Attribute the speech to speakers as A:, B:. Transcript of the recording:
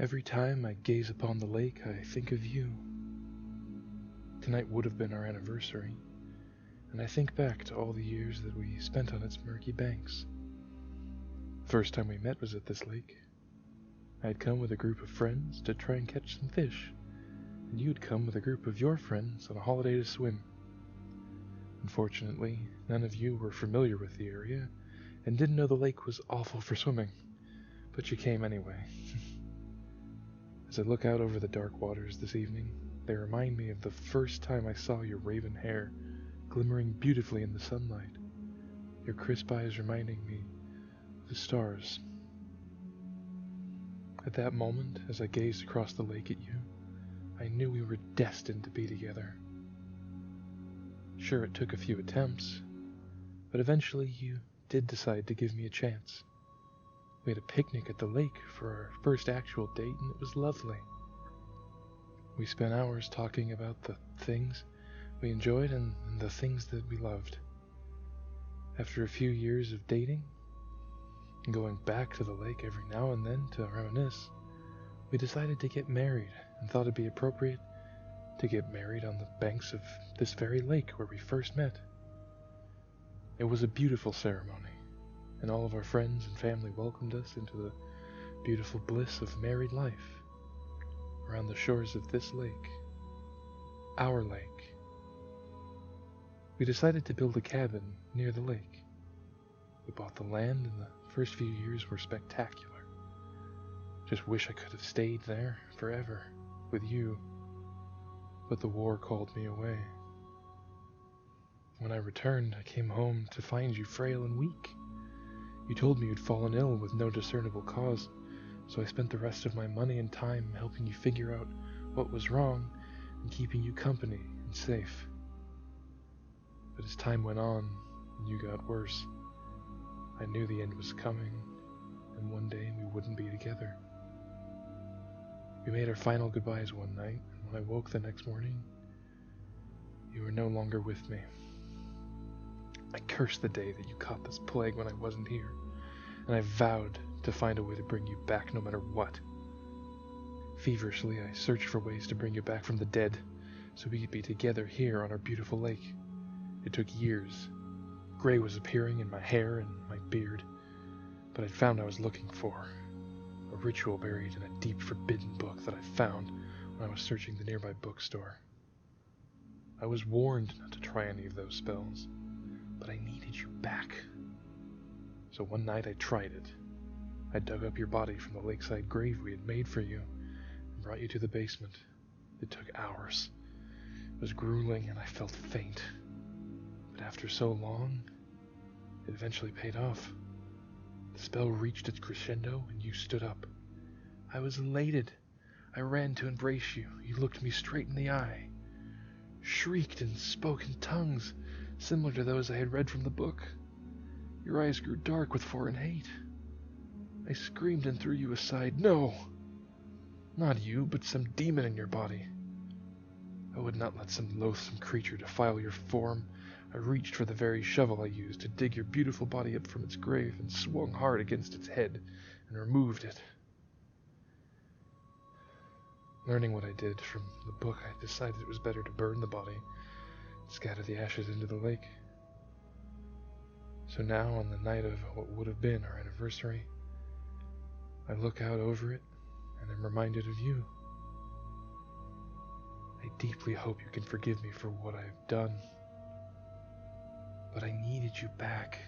A: Every time I gaze upon the lake, I think of you. Tonight would have been our anniversary, and I think back to all the years that we spent on its murky banks. The first time we met was at this lake. I had come with a group of friends to try and catch some fish, and you had come with a group of your friends on a holiday to swim. Unfortunately, none of you were familiar with the area and didn't know the lake was awful for swimming, but you came anyway. As I look out over the dark waters this evening, they remind me of the first time I saw your raven hair glimmering beautifully in the sunlight, your crisp eyes reminding me of the stars. At that moment, as I gazed across the lake at you, I knew we were destined to be together. Sure, it took a few attempts, but eventually you did decide to give me a chance. We had a picnic at the lake for our first actual date, and it was lovely. We spent hours talking about the things we enjoyed and the things that we loved. After a few years of dating, and going back to the lake every now and then to reminisce, we decided to get married and thought it'd be appropriate to get married on the banks of this very lake where we first met. It was a beautiful ceremony, and all of our friends and family welcomed us into the beautiful bliss of married life around the shores of this lake, our lake. We decided to build a cabin near the lake. We bought the land, and the first few years were spectacular. Just wish I could have stayed there forever with you, but the war called me away. When I returned, I came home to find you frail and weak. You told me you'd fallen ill with no discernible cause, so I spent the rest of my money and time helping you figure out what was wrong and keeping you company and safe. But as time went on and you got worse, I knew the end was coming, and one day we wouldn't be together. We made our final goodbyes one night, and when I woke the next morning, you were no longer with me. I cursed the day that you caught this plague when I wasn't here, and I vowed to find a way to bring you back no matter what. Feverishly, I searched for ways to bring you back from the dead, so we could be together here on our beautiful lake. It took years. Gray was appearing in my hair and my beard, but I'd found I was looking for. A ritual buried in a deep forbidden book that I found when I was searching the nearby bookstore. I was warned not to try any of those spells, but I needed you back. So one night I tried it. I dug up your body from the lakeside grave we had made for you and brought you to the basement. It took hours. It was grueling and I felt faint. But after so long, it eventually paid off. The spell reached its crescendo and you stood up. I was elated. I ran to embrace you. You looked me straight in the eye, shrieked and spoke in tongues similar to those I had read from the book. Your eyes grew dark with foreign hate. I screamed and threw you aside. No! Not you, but some demon in your body. I would not let some loathsome creature defile your form. I reached for the very shovel I used to dig your beautiful body up from its grave and swung hard against its head and removed it. Learning what I did from the book, I decided it was better to burn the body and scatter the ashes into the lake. So now, on the night of what would have been our anniversary, I look out over it and am reminded of you. I deeply hope you can forgive me for what I have done. But I needed you back.